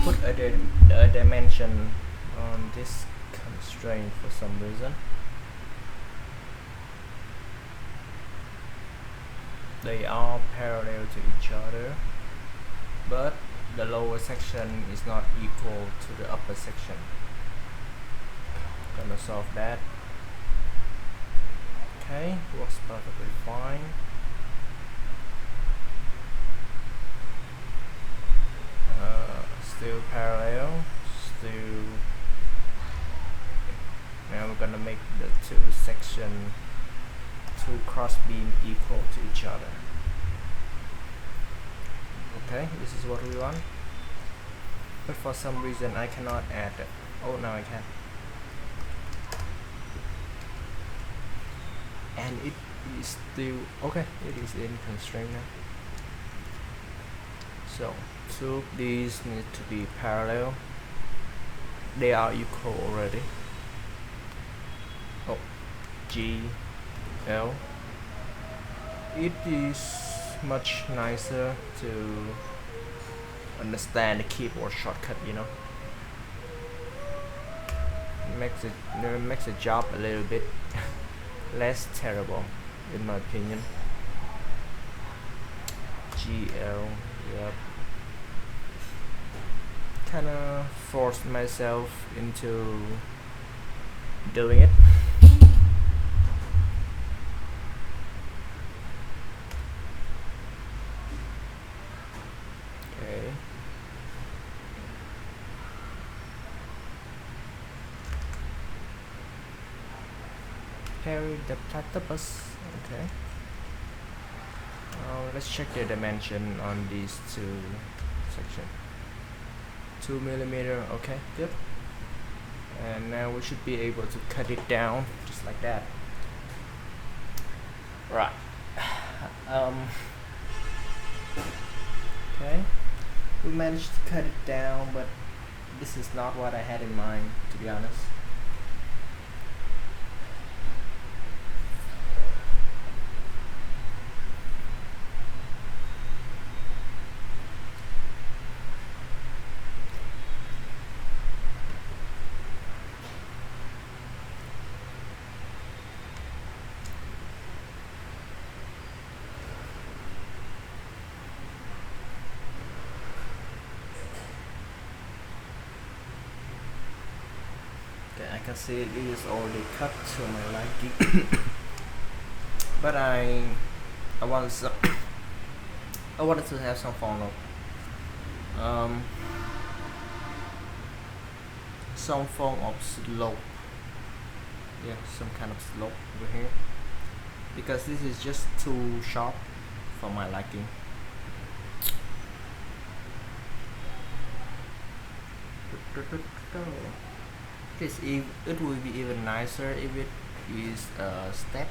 put a dimension on this constraint for some reason. They are parallel to each other, but the lower section is not equal to the upper section. Gonna solve that. Okay, works perfectly fine. Still parallel, still. Now we're gonna make the two cross beam equal to each other. Okay, this is what we want, but for some reason I cannot add it. Oh, now I can. And it is still okay, it is in constraint now. So two of these need to be parallel. They are equal already. Oh, G L. It is much nicer to understand the keyboard shortcut, you know. Makes the job a little bit less terrible, in my opinion. GL, yep. Kinda forced myself into doing it. Okay. Carry the platypus. Okay. Let's check the dimension on these two sections. 2 millimeter. Okay, good. And now we should be able to cut it down just like that. Right. Okay. We managed to cut it down, but this is not what I had in mind, to be honest. I can see it is already cut to my liking. But I wanted to have some form of slope. Yeah, some kind of slope over here, because this is just too sharp for my liking. It will be even nicer if it is a step.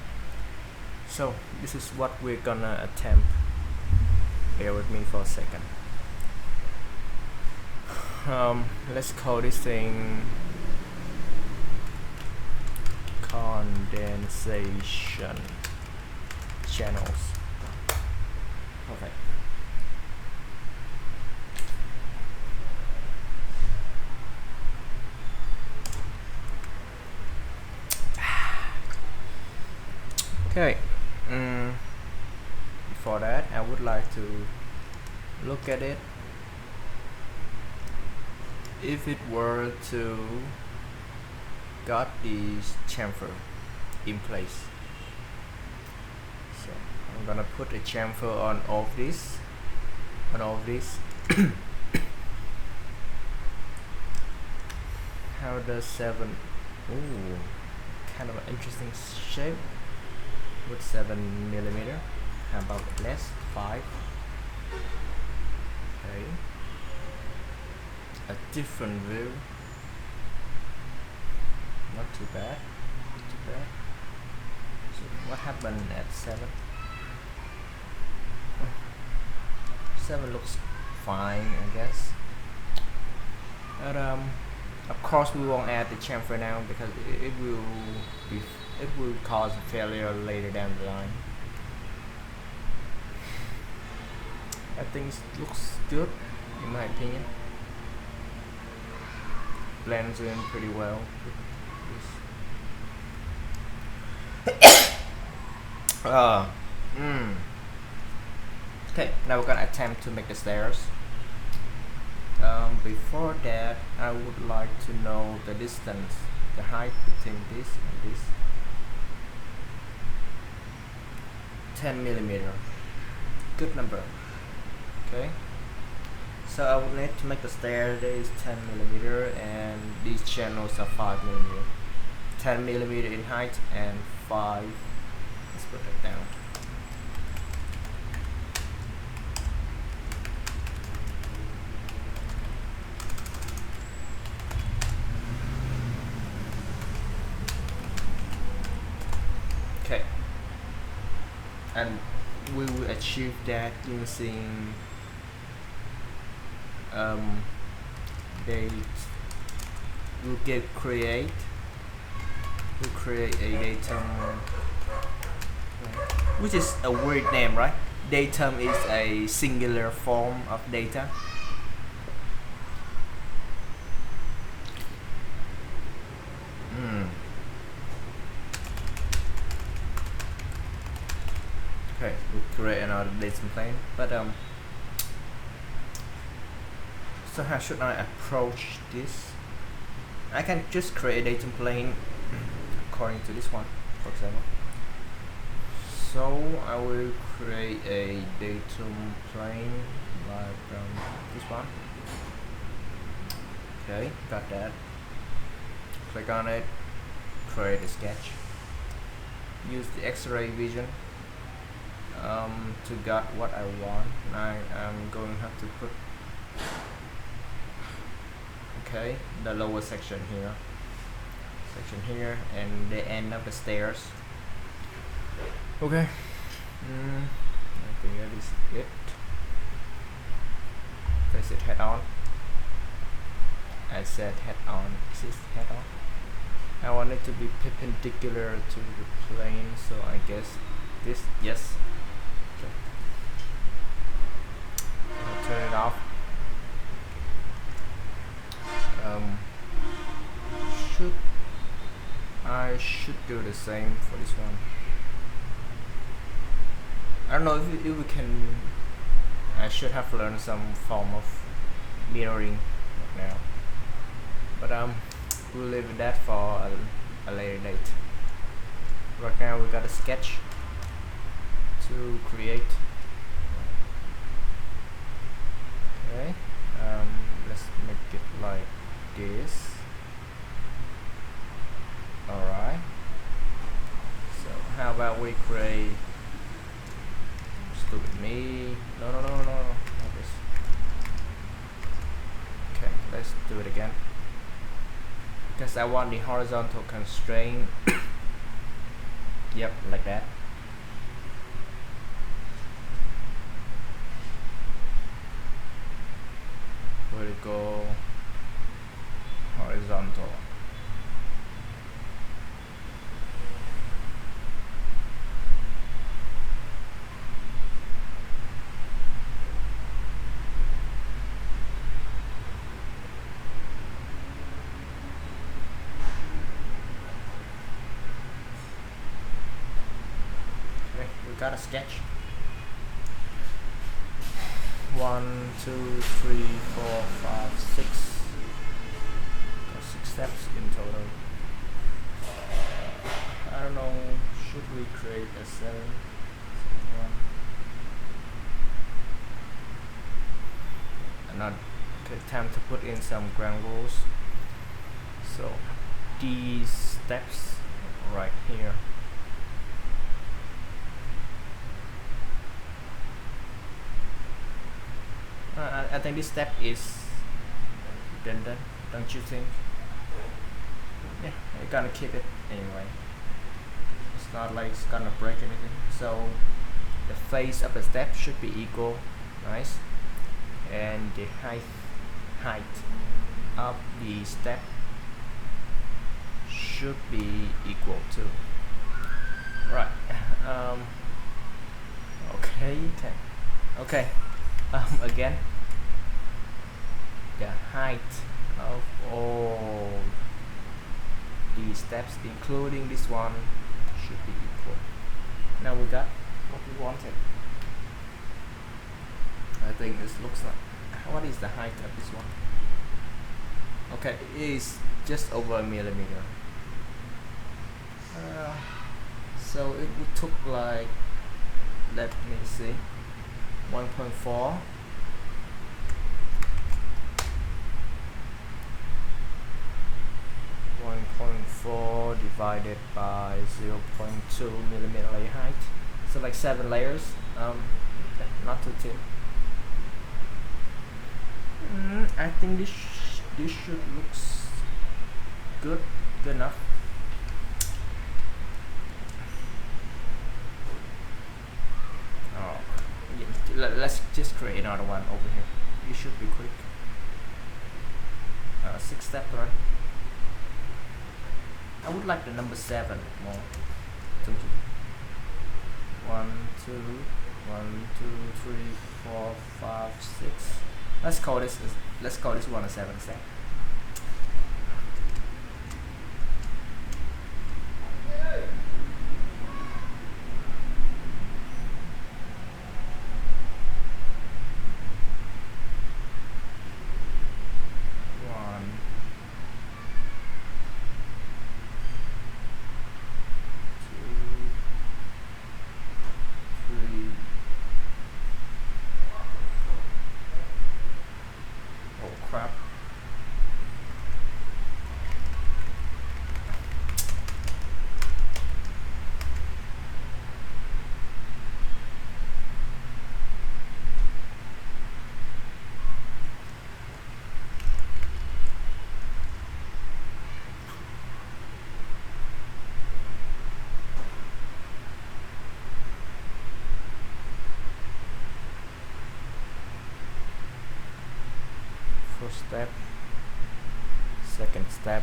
So this is what we're gonna attempt. Bear with me for a second. Let's call this thing condensation channels. Perfect. Okay, before that I would like to look at it. If it were to got this chamfer in place, so I'm gonna put a chamfer on all of this, How does 7? Ooh, kind of an interesting shape. With 7 millimeter. How about less? 5. Okay. A different view. Not too bad. So what happened at 7? 7 looks fine, I guess. But of course we won't add the chamfer now because it will cause a failure later down the line. I think it looks good in my opinion. blends in pretty well. uh, okay, now we're gonna attempt to make the stairs. Before that, I would like to know the distance, the height between this and this. 10 millimeter, good number. Okay, so I would need to make the stair that is 10 millimeter, and these channels are 5 millimeter. 10 millimeter in height and 5. Let's put that down. Okay, and we will achieve that using we'll create a datum, which is a weird name, right? Datum is a singular form of data. Okay, we'll create another datum plane, but so how should I approach this? I can just create a datum plane according to this one, for example. So I will create a datum plane like this one. Okay, got that. Click on it, create a sketch. Use the X-ray vision to get what I want. I'm going to have to put the lower section here, and the end of the stairs. Okay, I think that is it. Place it head on. I said head on. Is this head on? I want it to be perpendicular to the plane, so I guess this, yes. Okay. I'll turn it off. I should do the same for this one. I don't know if we can. I should have learned some form of mirroring now, but we'll leave that for a later date. Right now we got a sketch to create. Okay, let's make it like this. Alright, so how about we create, stupid me, no, not this. Okay, let's do it again, because I want the horizontal constraint. Yep, like that. Vertical, horizontal. Got a sketch. 1, 2, 3, 4, 5, 6. Got 6 steps in total. I don't know. Should we create a 7? Another time to put in some ground rules. So these steps right here. I think this step is redundant, don't you think? Yeah, you're gonna keep it anyway. It's not like it's gonna break anything. So the face of the step should be equal, nice, and the height of the step should be equal too. Right. Okay. Again, the height of all these steps, including this one, should be equal. Now we got what we wanted. I think this looks like, what is the height of this one? Okay, it is just over a millimeter. So it would took like, let me see, 1.4 divided by 0.2 millimeter layer height, so like 7 layers. Not too thin. I think this should looks good enough. Oh, yeah, let's just create another one over here. It should be quick. 6 step, right? I would like the number 7 more. 1, 2, 1, 2, 3, 4, 5, 6. Let's call this one a 7 step. First step, second step,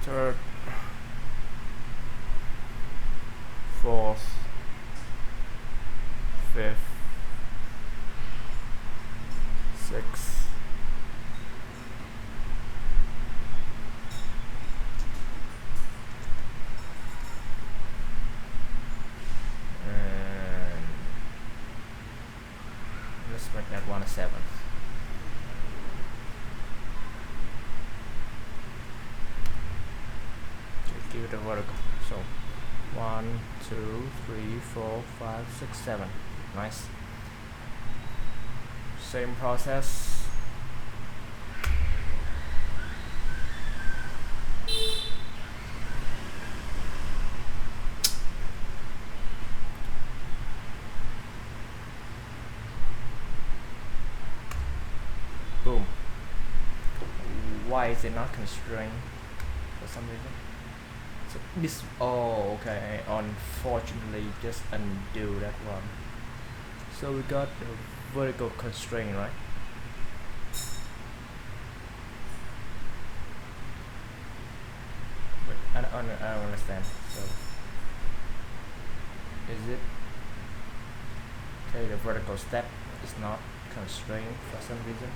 third, fourth, fifth, sixth, and let's make that one a 7th. Give it a vertical. So 1, 2, 3, 4, 5, 6, 7. Nice. Same process. Boom. Why is it not constrained for some reason? So this, oh okay, unfortunately just undo that one. So we got the vertical constraint, right? But I don't understand. So is it okay? The vertical step is not constrained for some reason.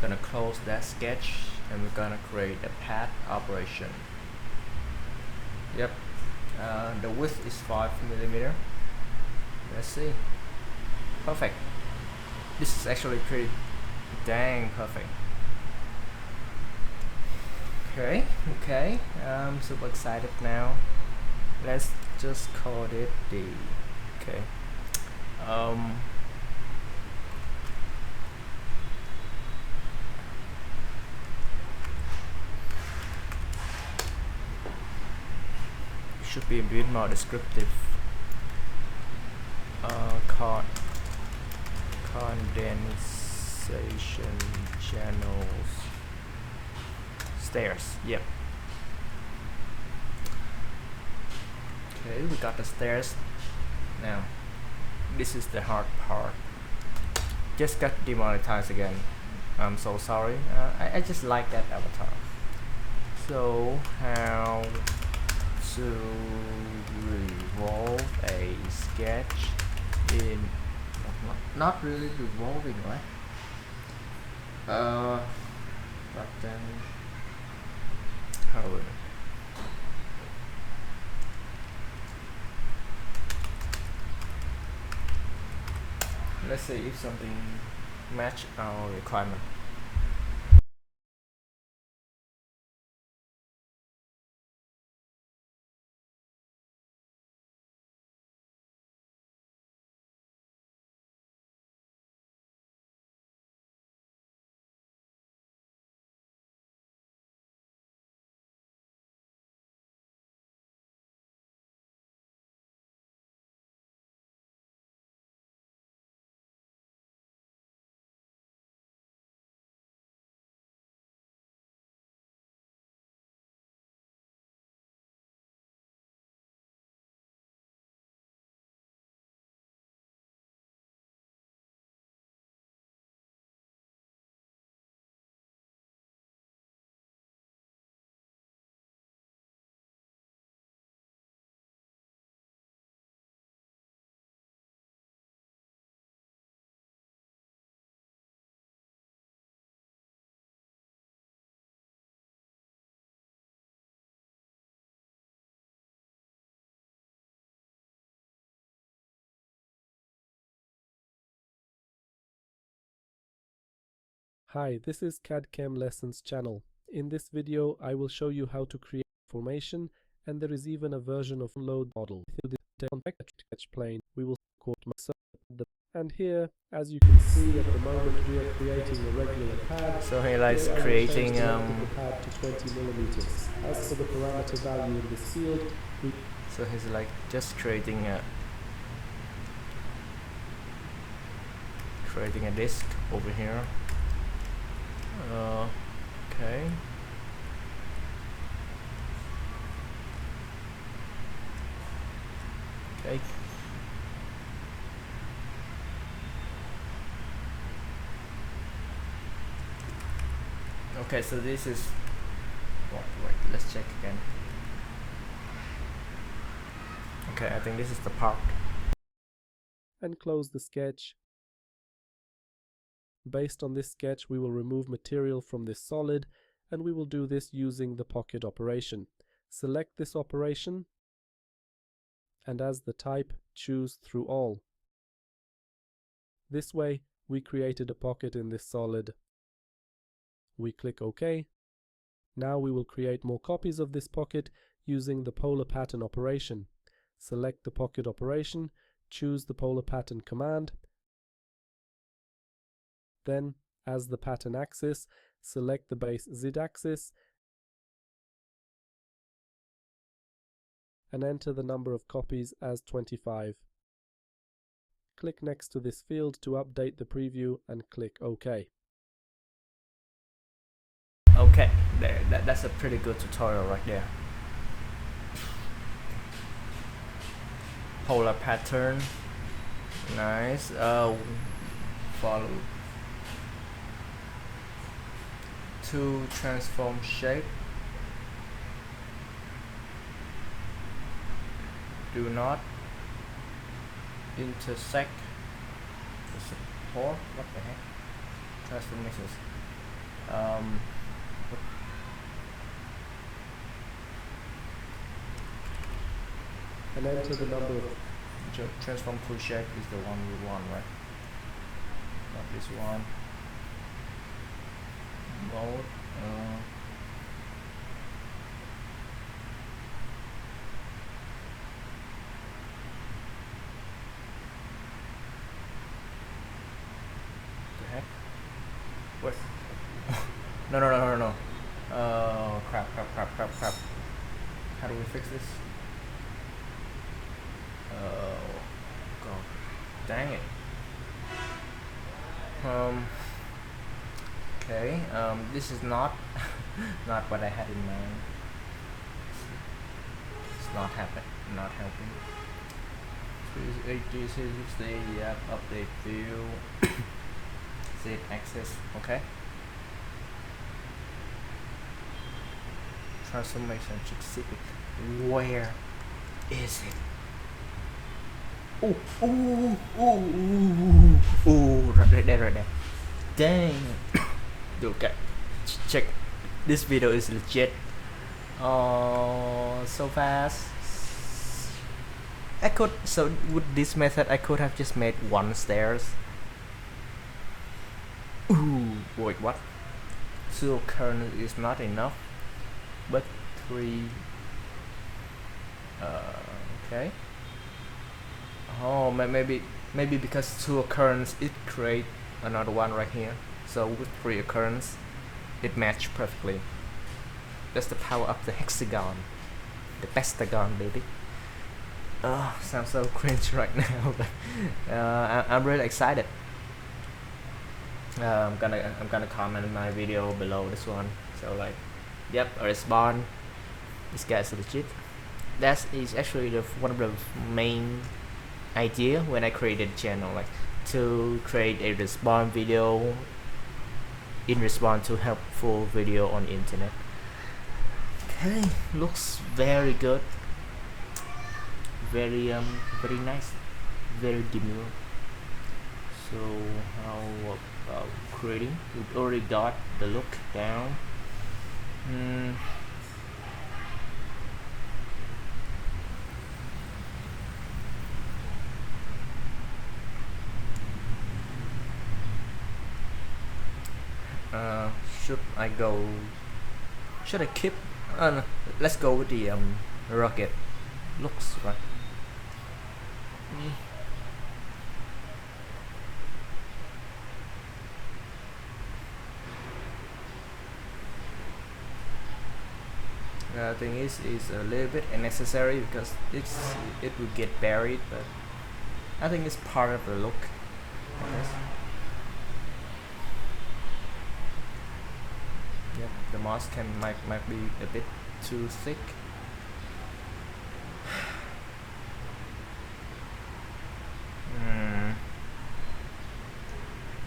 Gonna close that sketch and we're gonna create a path operation. Yep, the width is 5 millimeter. Let's see. Perfect. This is actually pretty dang perfect. Okay, I'm super excited now. Let's just call it D. Okay. Should be a bit more descriptive. Condensation channels, stairs. Yep. Okay, we got the stairs. Now this is the hard part. Just got demonetized again. I'm so sorry. I just like that avatar. show how to revolve a sketch in not really revolving, right? But then how would let's say if something match our requirement. Hi, this is CAD CAM Lessons channel. In this video, I will show you how to create formation, and there is even a version of load model. Through the sketch plane, we will quote and here, as you can see, at the moment we are creating a regular pad. So he likes creating the pad to 20 millimeters. As for the parameter value in this field, so he's like just creating a disk over here. Okay. Okay. Okay, so this is wait, let's check again. Okay, I think this is the part. And close the sketch. Based on this sketch, we will remove material from this solid, and we will do this using the pocket operation. Select this operation, and as the type, choose through all. This way, we created a pocket in this solid. We click OK. Now we will create more copies of this pocket using the polar pattern operation. Select the pocket operation, choose the polar pattern command. Then, as the pattern axis, select the base z-axis and enter the number of copies as 25. Click next to this field to update the preview and click OK. Okay, that's a pretty good tutorial right there. Polar pattern, nice. Follow to transform shape. Do not intersect the support. What the heck? Transformations. And enter the number of transform to shape is the one we want, right? Not this one. Mode. The heck? What? No. Crap. How do we fix this? Oh, God. Dang it. Okay, this is not not what I had in mind. It's not helping. This is the update view. Z axis. Okay. transformation specific. Where is it? Oh, oh, oh, oh, right there, right there. Dang. Okay, check. This video is legit. Oh, so fast. So with this method I could have just made one stairs. Ooh, wait, what? 2 current is not enough, but 3. Okay. Oh, maybe because 2 occurrence it create another one right here. So with 3 occurrence it match perfectly. That's the power of the hexagon, the pentagon, baby. Oh, sounds so cringe right now, but I'm really excited. I'm gonna comment in my video below this one. So like, yep, a respawn. This guy's legit. That is actually one of the main idea when I created channel, like to create a respawn video in response to helpful video on internet. Okay, looks very good. Very nice, very demure. So how about creating? We've already got the look down. Should I keep no, let's go with the rocket. Looks right. Thing is a little bit unnecessary because it will get buried, but I think it's part of the look, I guess. Yep, the moss might be a bit too thick.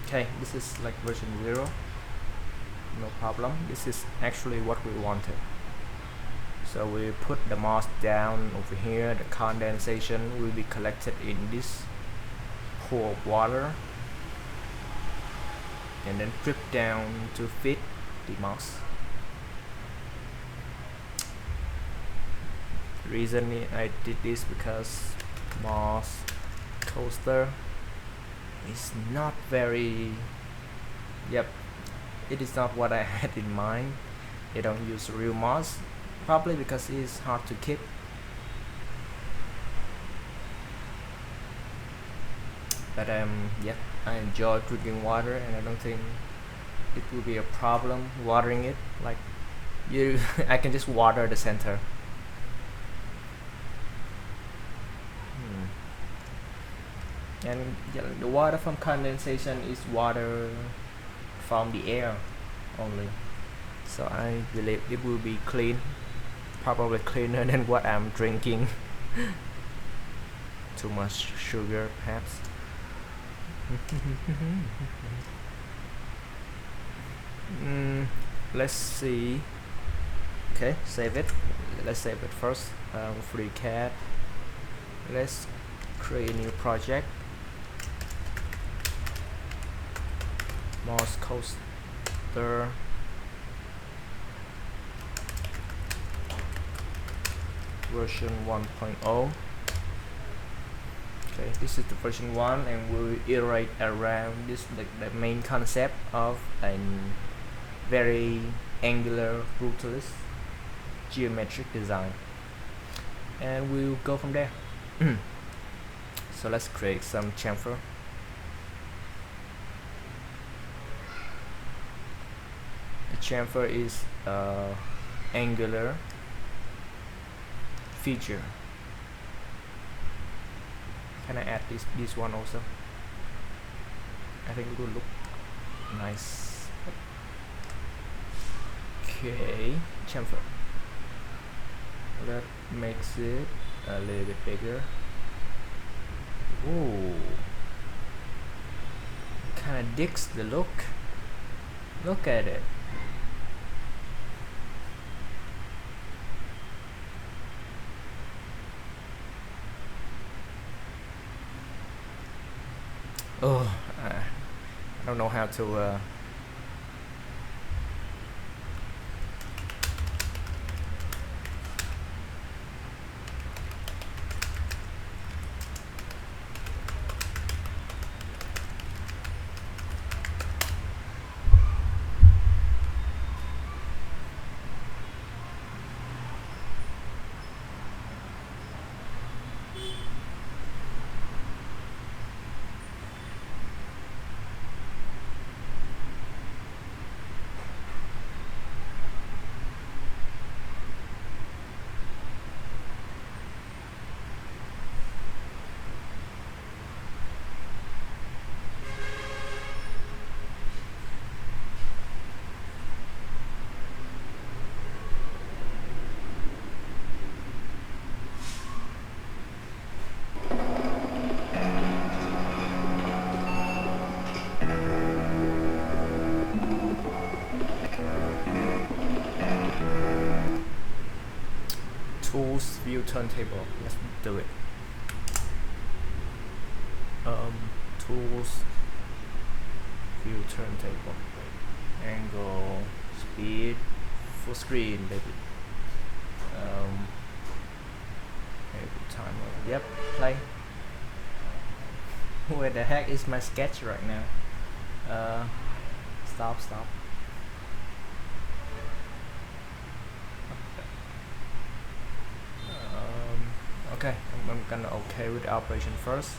Okay, this is like version 0. No problem. This is actually what we wanted. So we put the moss down over here. The condensation will be collected in this pool of water and then drip down to fit the moss. The reason I did this because moss coaster is not very, yep, it is not what I had in mind. They don't use real moss, probably because it's hard to keep. But yeah, I enjoy drinking water and I don't think it will be a problem watering it. Like I can just water the center. And yeah, the water from condensation is water from the air only, so I believe it will be clean, probably cleaner than what I'm drinking. Too much sugar perhaps. Let's see. Okay, save it. Let's save it first. FreeCAD. Let's create a new project. Moss coaster. Version 1.0. Okay, this is the version 1 and we'll iterate around this, the main concept of a very angular brutalist geometric design, and we'll go from there. So let's create some chamfer. The chamfer is angular feature. Can I add this one also? I think it will look nice. Okay, chamfer. That makes it a little bit bigger. Ooh, kind of digs the look. Look at it. Oh, I don't know how to tools view turntable. Let's do it. Tools view turntable, angle, speed, full screen, baby. Maybe timer. Yep, play. Where the heck is my sketch right now? Stop. Okay, I'm gonna okay with the operation first.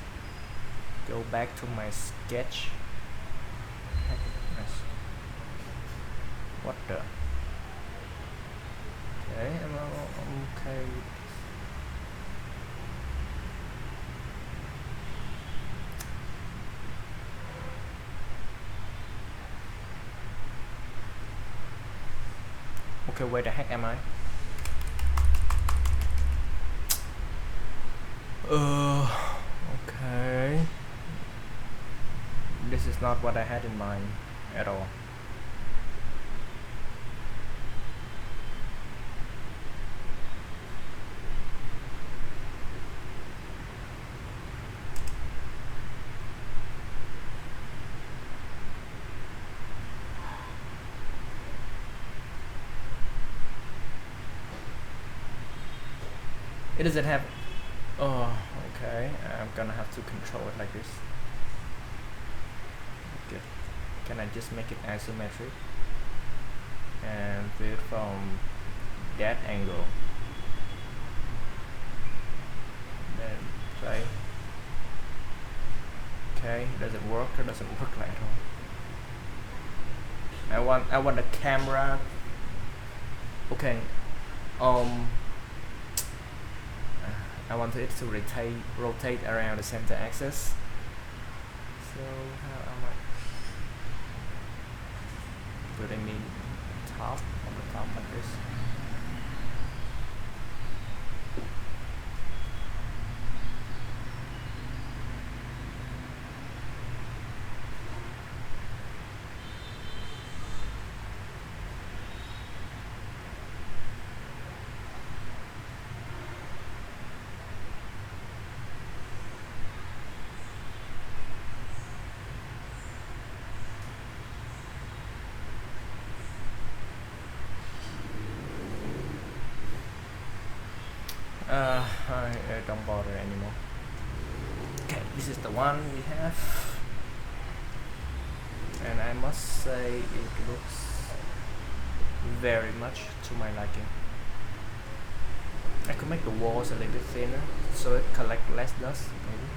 Go back to my sketch. Heck, what the? Okay, I'm okay with this. Okay, where the heck am I? Okay. This is not what I had in mind at all. It doesn't have. Oh, okay. I'm gonna have to control it like this. Okay. Can I just make it isometric and view it from that angle? Then play. Okay, it doesn't work. It doesn't work like at all. I want the camera. Okay. I want it to rotate around the center axis. So how am I putting it on the top like this? I don't bother anymore. Okay, this is the one we have, and I must say it looks very much to my liking. I could make the walls a little bit thinner so it collects less dust, maybe.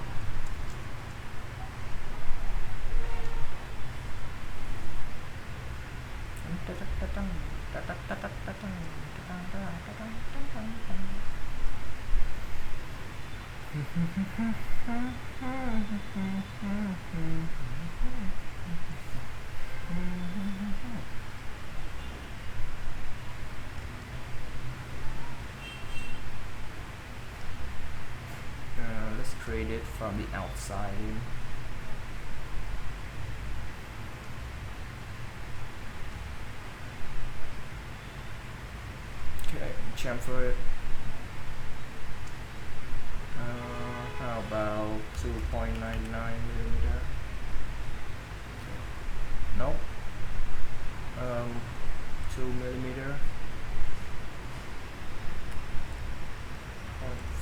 Let's create it from the outside. Okay, chamfer it. How about 2.99 millimeter? no, 2 millimeter,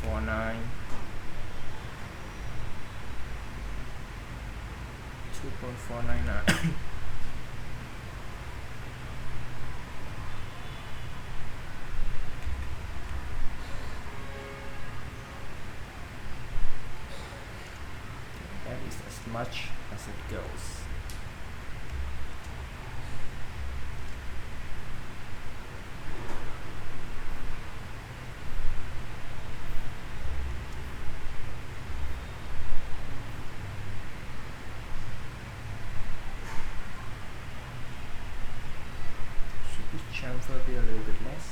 0.49, 2.499. That is as much as it goes. Should this chamfer be a little bit less?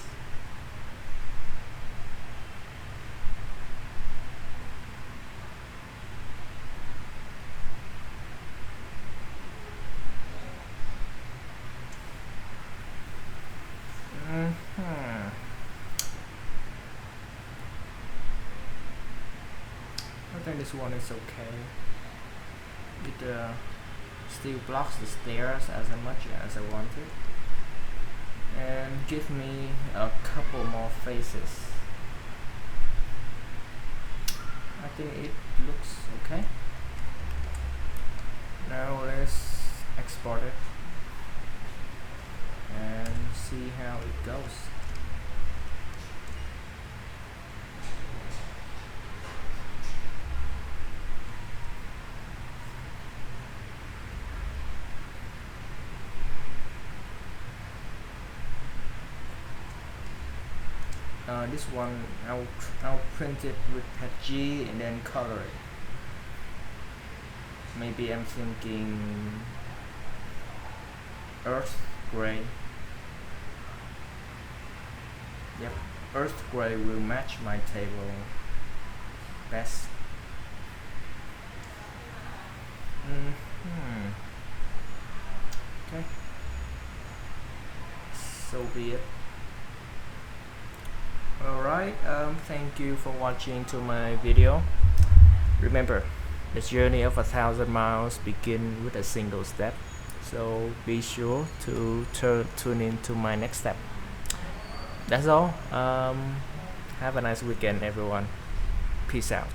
I think this one is okay. It still blocks the stairs as much as I wanted, and give me a couple more faces. I think it looks okay. Now let's export it and see how it goes. This one I'll print it with PG and then color it. Maybe I'm thinking earth gray. Yep, earth gray will match my table best. Okay, so be it. Alright, thank you for watching to my video. Remember, the journey of 1,000 miles begins with a single step, so be sure to tune in to my next step. That's all. Have a nice weekend, everyone. Peace out.